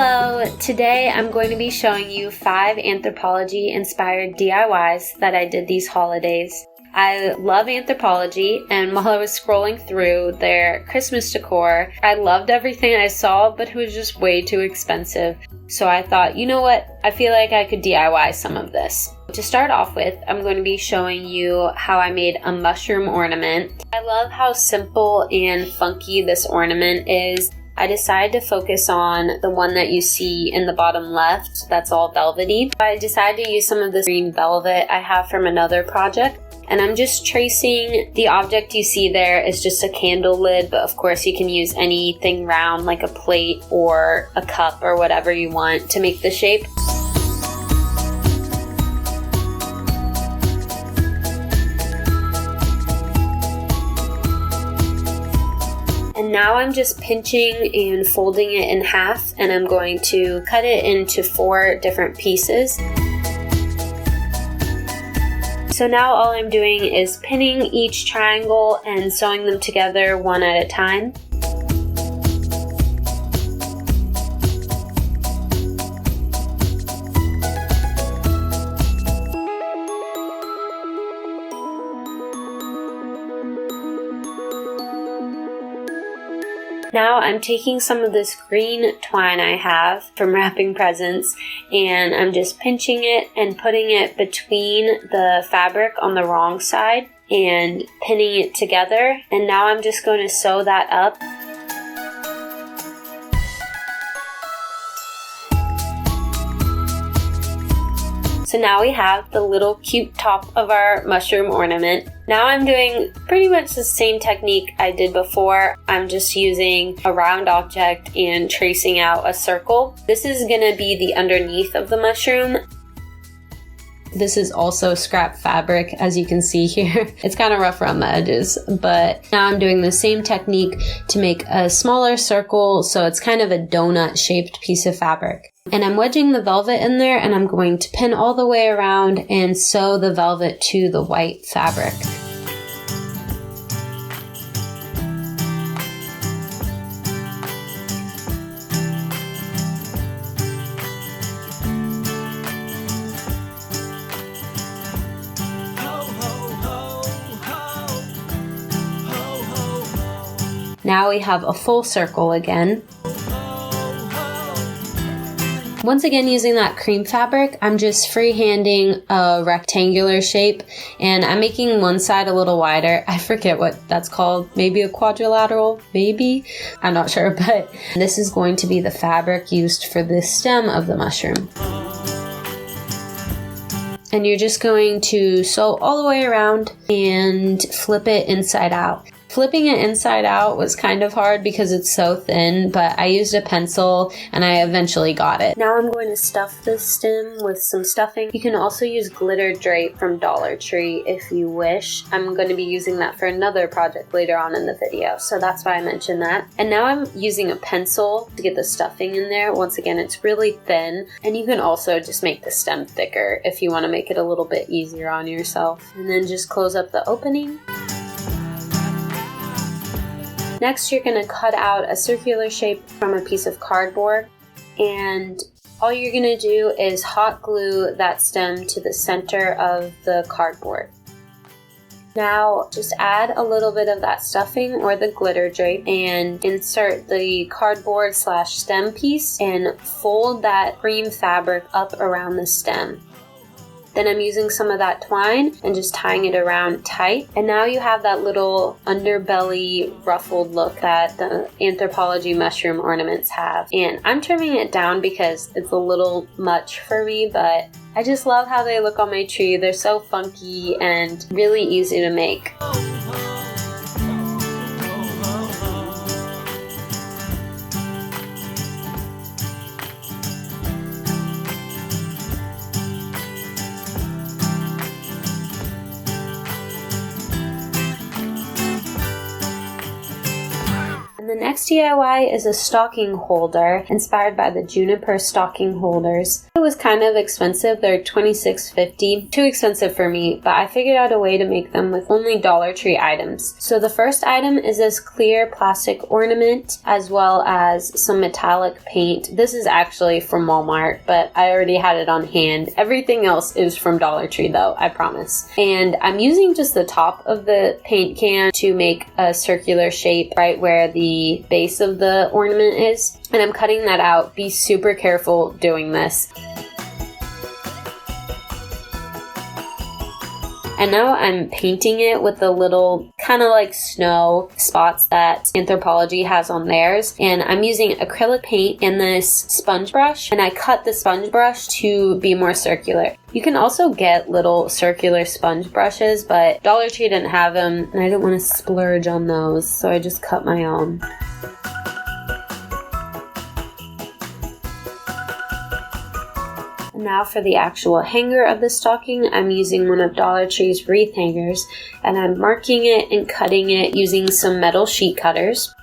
Hello! Today I'm going to be showing you 5 Anthropologie inspired DIYs that I did these holidays. I love Anthropologie, and while I was scrolling through their Christmas decor, I loved everything I saw, but it was just way too expensive. So I thought, you know what, I feel like I could DIY some of this. To start off with, I'm going to be showing you how I made a mushroom ornament. I love how simple and funky this ornament is. I decided to focus on the one that you see in the bottom left, that's all velvety. I decided to use some of this green velvet I have from another project. And I'm just tracing, the object you see there is just a candle lid, but of course you can use anything round like a plate or a cup or whatever you want to make the shape. And now I'm just pinching and folding it in half, and I'm going to cut it into 4 different pieces. So now all I'm doing is pinning each triangle and sewing them together one at a time. Now I'm taking some of this green twine I have from wrapping presents, and I'm just pinching it and putting it between the fabric on the wrong side and pinning it together. And now I'm just going to sew that up. So now we have the little cute top of our mushroom ornament. Now I'm doing pretty much the same technique I did before. I'm just using a round object and tracing out a circle. This is gonna be the underneath of the mushroom. This is also scrap fabric, as you can see here. It's kind of rough around the edges, but now I'm doing the same technique to make a smaller circle, so it's kind of a donut-shaped piece of fabric. And I'm wedging the velvet in there, and I'm going to pin all the way around and sew the velvet to the white fabric. Now we have a full circle again. Once again, using that cream fabric, I'm just freehanding a rectangular shape, and I'm making one side a little wider. I forget what that's called, maybe a quadrilateral, maybe? I'm not sure, but this is going to be the fabric used for the stem of the mushroom. And you're just going to sew all the way around and flip it inside out. Flipping it inside out was kind of hard because it's so thin, but I used a pencil and I eventually got it. Now I'm going to stuff this stem with some stuffing. You can also use glitter drape from Dollar Tree if you wish. I'm going to be using that for another project later on in the video, so that's why I mentioned that. And now I'm using a pencil to get the stuffing in there. Once again, it's really thin, and you can also just make the stem thicker if you want to make it a little bit easier on yourself. And then just close up the opening. Next, you're going to cut out a circular shape from a piece of cardboard, and all you're going to do is hot glue that stem to the center of the cardboard. Now, just add a little bit of that stuffing or the glitter drape and insert the cardboard / stem piece and fold that cream fabric up around the stem. Then I'm using some of that twine and just tying it around tight. And now you have that little underbelly ruffled look that the Anthropologie mushroom ornaments have. And I'm trimming it down because it's a little much for me, but I just love how they look on my tree. They're so funky and really easy to make. The next DIY is a stocking holder inspired by the juniper stocking holders. It was kind of expensive. They're $26.50. Too expensive for me, but I figured out a way to make them with only Dollar Tree items. So the first item is this clear plastic ornament as well as some metallic paint. This is actually from Walmart, but I already had it on hand. Everything else is from Dollar Tree though, I promise. And I'm using just the top of the paint can to make a circular shape right where the base of the ornament is. And I'm cutting that out. Be super careful doing this. And now I'm painting it with the little kind of like snow spots that Anthropologie has on theirs. And I'm using acrylic paint and this sponge brush. And I cut the sponge brush to be more circular. You can also get little circular sponge brushes, but Dollar Tree didn't have them. And I didn't want to splurge on those, so I just cut my own. Now for the actual hanger of the stocking, I'm using one of Dollar Tree's wreath hangers, and I'm marking it and cutting it using some metal sheet cutters.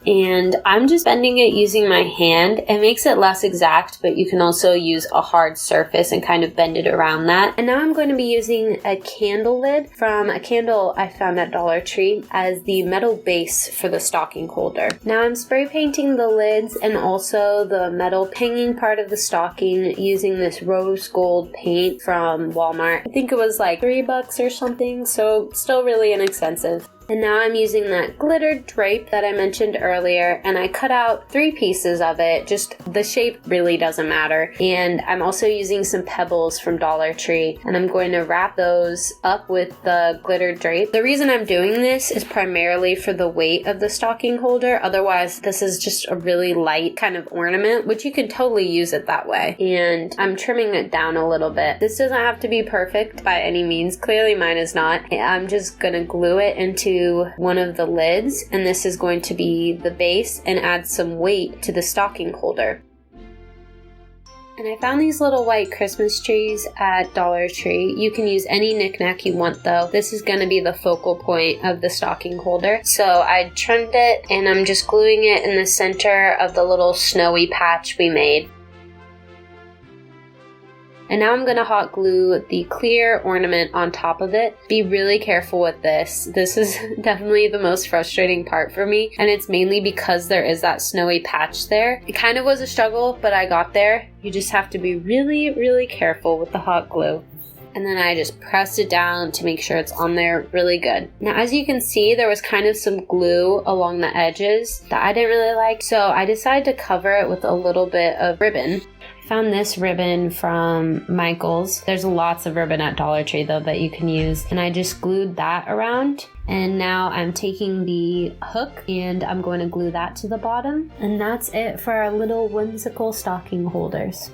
And I'm just bending it using my hand. It makes it less exact, but you can also use a hard surface and kind of bend it around that. And now I'm going to be using a candle lid from a candle I found at Dollar Tree as the metal base for the stocking holder. Now I'm spray painting the lids and also the metal hanging part of the stocking using this rose gold paint from Walmart. I think it was like $3 or something, so still really inexpensive. And now I'm using that glittered drape that I mentioned earlier, and I cut out 3 pieces of it. Just the shape really doesn't matter. And I'm also using some pebbles from Dollar Tree, and I'm going to wrap those up with the glittered drape. The reason I'm doing this is primarily for the weight of the stocking holder. Otherwise, this is just a really light kind of ornament, which you can totally use it that way. And I'm trimming it down a little bit. This doesn't have to be perfect by any means. Clearly mine is not. I'm just gonna glue it into one of the lids, and this is going to be the base and add some weight to the stocking holder. And I found these little white Christmas trees at Dollar Tree. You can use any knickknack you want though. This is going to be the focal point of the stocking holder. So I trimmed it and I'm just gluing it in the center of the little snowy patch we made. And now I'm going to hot glue the clear ornament on top of it. Be really careful with this. This is definitely the most frustrating part for me, and it's mainly because there is that snowy patch there. It kind of was a struggle, but I got there. You just have to be really, really careful with the hot glue. And then I just pressed it down to make sure it's on there really good. Now, as you can see, there was kind of some glue along the edges that I didn't really like, so I decided to cover it with a little bit of ribbon. Found this ribbon from Michael's. There's lots of ribbon at Dollar Tree though that you can use, and I just glued that around. And now I'm taking the hook and I'm going to glue that to the bottom, and that's it for our little whimsical stocking holders.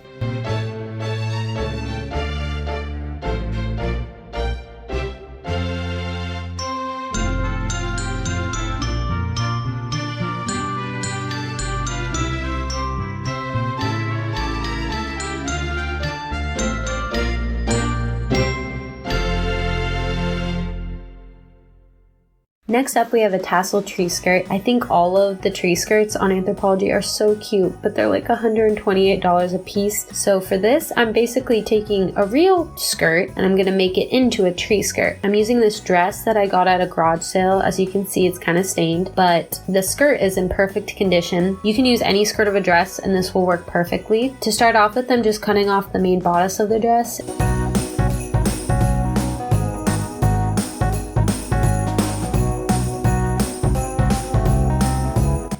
Next up, we have a tassel tree skirt. I think all of the tree skirts on Anthropologie are so cute, but they're like $128 a piece. So for this, I'm basically taking a real skirt and I'm gonna make it into a tree skirt. I'm using this dress that I got at a garage sale. As you can see, it's kind of stained, but the skirt is in perfect condition. You can use any skirt of a dress and this will work perfectly. To start off with, I'm just cutting off the main bodice of the dress.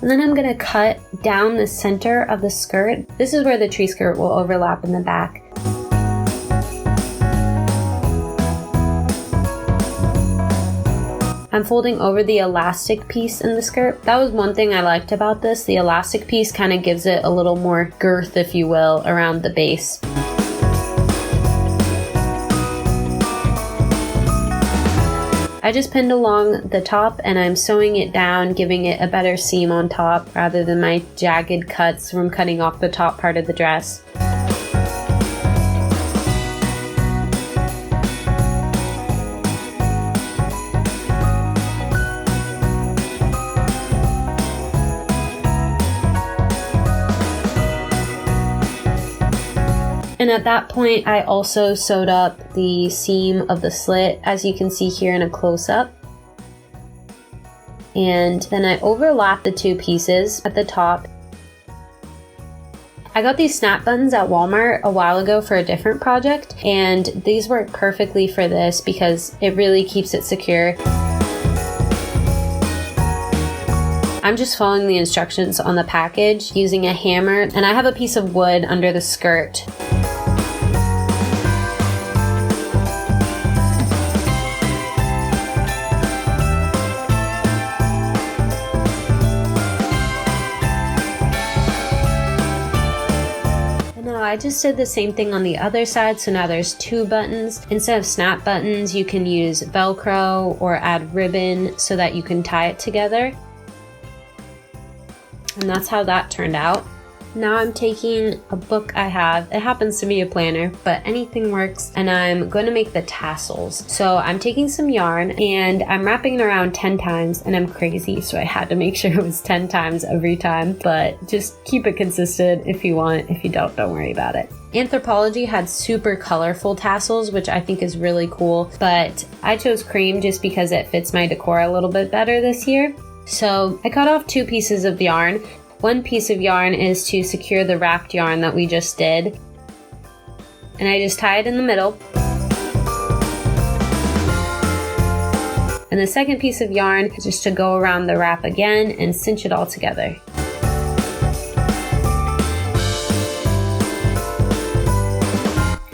And then I'm going to cut down the center of the skirt. This is where the tree skirt will overlap in the back. I'm folding over the elastic piece in the skirt. That was one thing I liked about this. The elastic piece kind of gives it a little more girth, if you will, around the base. I just pinned along the top and I'm sewing it down, giving it a better seam on top rather than my jagged cuts from cutting off the top part of the dress. And at that point, I also sewed up the seam of the slit, as you can see here in a close-up. And then I overlapped the two pieces at the top. I got these snap buttons at Walmart a while ago for a different project, and these work perfectly for this because it really keeps it secure. I'm just following the instructions on the package using a hammer, and I have a piece of wood under the skirt. I just did the same thing on the other side, so now there's two buttons. Instead of snap buttons, you can use Velcro or add ribbon so that you can tie it together. And that's how that turned out. Now I'm taking a book I have, it happens to be a planner, but anything works, and I'm going to make the tassels. So I'm taking some yarn and I'm wrapping it around 10 times, and I'm crazy, so I had to make sure it was 10 times every time, but just keep it consistent if you want. If you don't worry about it. Anthropologie had super colorful tassels, which I think is really cool, but I chose cream just because it fits my decor a little bit better this year. So I cut off two pieces of yarn. One piece of yarn is to secure the wrapped yarn that we just did. And I just tie it in the middle. And the second piece of yarn is just to go around the wrap again and cinch it all together.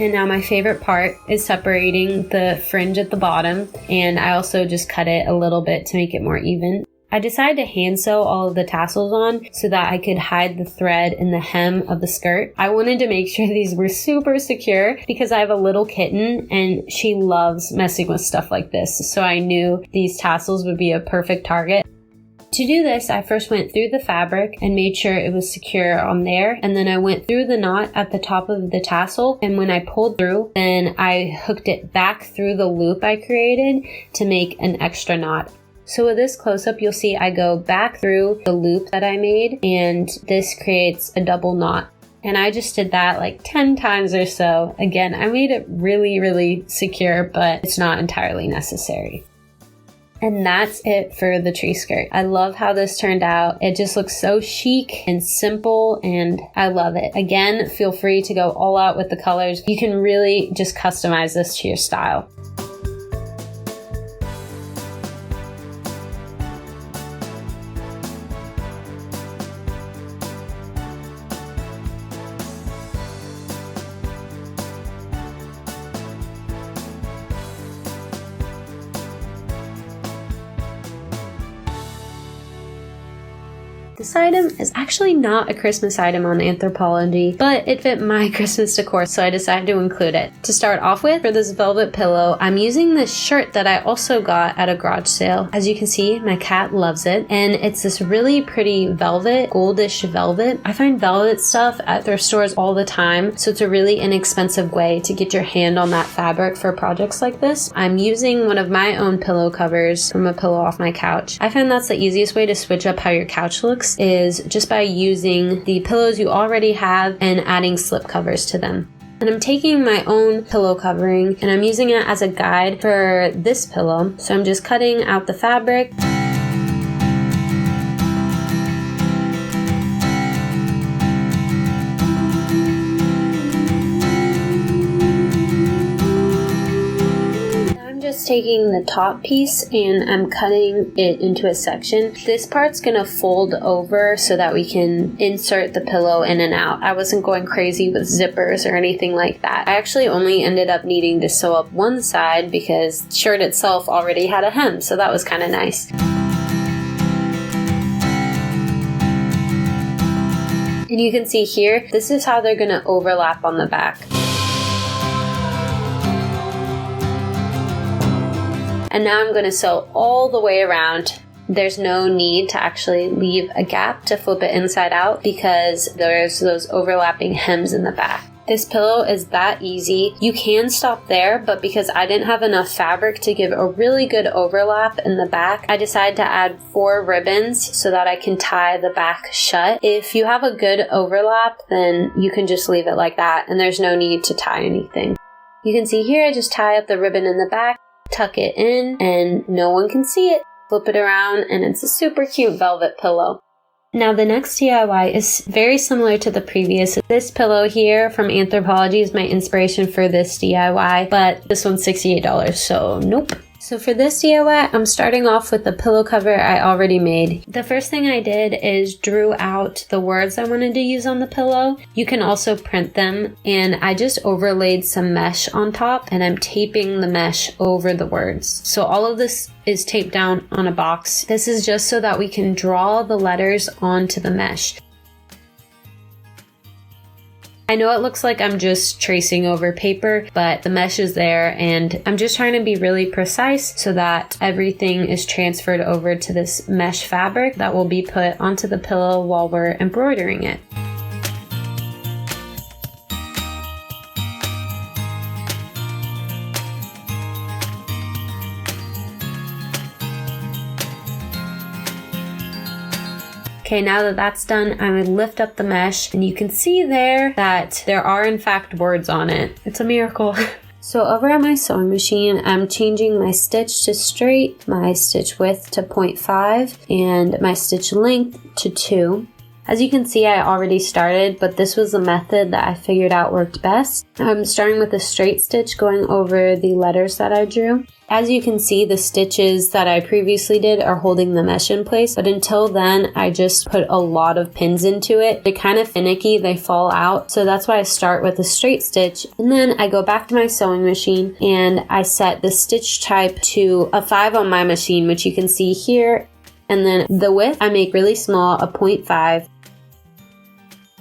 And now my favorite part is separating the fringe at the bottom, and I also just cut it a little bit to make it more even. I decided to hand sew all of the tassels on so that I could hide the thread in the hem of the skirt. I wanted to make sure these were super secure because I have a little kitten and she loves messing with stuff like this, so I knew these tassels would be a perfect target. To do this, I first went through the fabric and made sure it was secure on there, and then I went through the knot at the top of the tassel, and when I pulled through, then I hooked it back through the loop I created to make an extra knot. So with this close-up, you'll see I go back through the loop that I made, and this creates a double knot. And I just did that like 10 times or so. Again, I made it really, really secure, but it's not entirely necessary. And that's it for the tree skirt. I love how this turned out. It just looks so chic and simple, and I love it. Again, feel free to go all out with the colors. You can really just customize this to your style. This item is actually not a Christmas item on Anthropologie, but it fit my Christmas decor, so I decided to include it. To start off with, for this velvet pillow, I'm using this shirt that I also got at a garage sale. As you can see, my cat loves it, and it's this really pretty velvet, goldish velvet. I find velvet stuff at thrift stores all the time, so it's a really inexpensive way to get your hand on that fabric for projects like this. I'm using one of my own pillow covers from a pillow off my couch. I find that's the easiest way to switch up how your couch looks, is just by using the pillows you already have and adding slip covers to them. And I'm taking my own pillow covering and I'm using it as a guide for this pillow. So I'm just cutting out the fabric. Taking the top piece and I'm cutting it into a section. This part's gonna fold over so that we can insert the pillow in and out. I wasn't going crazy with zippers or anything like that. I actually only ended up needing to sew up one side because the shirt itself already had a hem, so that was kind of nice. And you can see here, this is how they're gonna overlap on the back. And now I'm going to sew all the way around. There's no need to actually leave a gap to flip it inside out because there's those overlapping hems in the back. This pillow is that easy. You can stop there, but because I didn't have enough fabric to give a really good overlap in the back, I decided to add 4 ribbons so that I can tie the back shut. If you have a good overlap, then you can just leave it like that and there's no need to tie anything. You can see here I just tie up the ribbon in the back, tuck it in, and no one can see it. Flip it around and it's a super cute velvet pillow. Now the next DIY is very similar to the previous. This pillow here from Anthropologie is my inspiration for this DIY, but this one's $68, so nope. So for this DIY, I'm starting off with the pillow cover I already made. The first thing I did is drew out the words I wanted to use on the pillow. You can also print them, and I just overlaid some mesh on top, and I'm taping the mesh over the words. So all of this is taped down on a box. This is just so that we can draw the letters onto the mesh. I know it looks like I'm just tracing over paper, but the mesh is there and I'm just trying to be really precise so that everything is transferred over to this mesh fabric that will be put onto the pillow while we're embroidering it. Okay, now that that's done, I'm going to lift up the mesh and you can see there that there are in fact words on it. It's a miracle. So over at my sewing machine, I'm changing my stitch to straight, my stitch width to 0.5, and my stitch length to 2. As you can see, I already started, but this was the method that I figured out worked best. I'm starting with a straight stitch going over the letters that I drew. As you can see, the stitches that I previously did are holding the mesh in place, but until then, I just put a lot of pins into it. They're kind of finicky, they fall out, so that's why I start with a straight stitch. And then I go back to my sewing machine and I set the stitch type to a 5 on my machine, which you can see here. And then the width I make really small, a 0.5.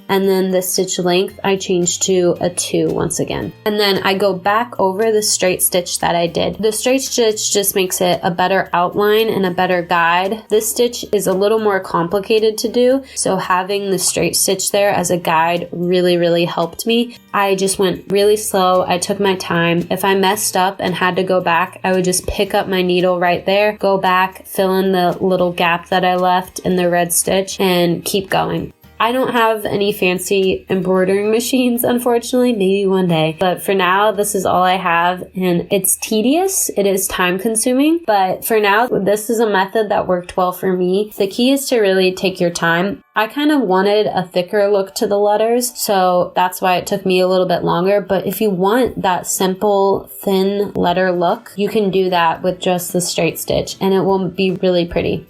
And then the stitch length I change to a 2 once again. And then I go back over the straight stitch that I did. The straight stitch just makes it a better outline and a better guide. This stitch is a little more complicated to do, so having the straight stitch there as a guide really helped me. I just went really slow. I took my time. If I messed up and had to go back, I would just pick up my needle right there, go back, fill in the little gap that I left in the red stitch, and keep going. I don't have any fancy embroidering machines, unfortunately, maybe one day. But for now, this is all I have, and it's tedious. It is time consuming, but for now, this is a method that worked well for me. The key is to really take your time. I kind of wanted a thicker look to the letters, so that's why it took me a little bit longer. But if you want that simple, thin letter look, you can do that with just the straight stitch, and it will be really pretty.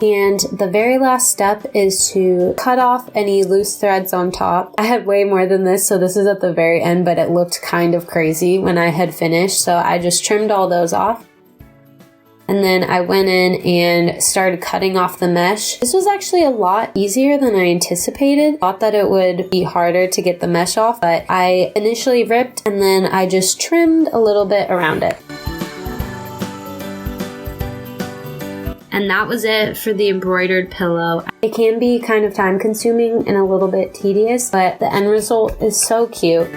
And the very last step is to cut off any loose threads on top. I had way more than this, so this is at the very end, but it looked kind of crazy when I had finished, so I just trimmed all those off. And then I went in and started cutting off the mesh. This was actually a lot easier than I anticipated. Thought that it would be harder to get the mesh off, but I initially ripped and then I just trimmed a little bit around it. And that was it for the embroidered pillow. It can be kind of time consuming and a little bit tedious, but the end result is so cute.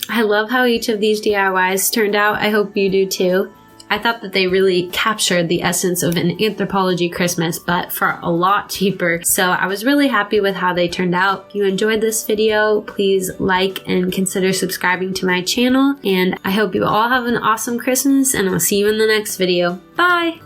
I love how each of these DIYs turned out. I hope you do too. I thought that they really captured the essence of an Anthropologie Christmas, but for a lot cheaper. So I was really happy with how they turned out. If you enjoyed this video, please like and consider subscribing to my channel. And I hope you all have an awesome Christmas, and I'll see you in the next video. Bye!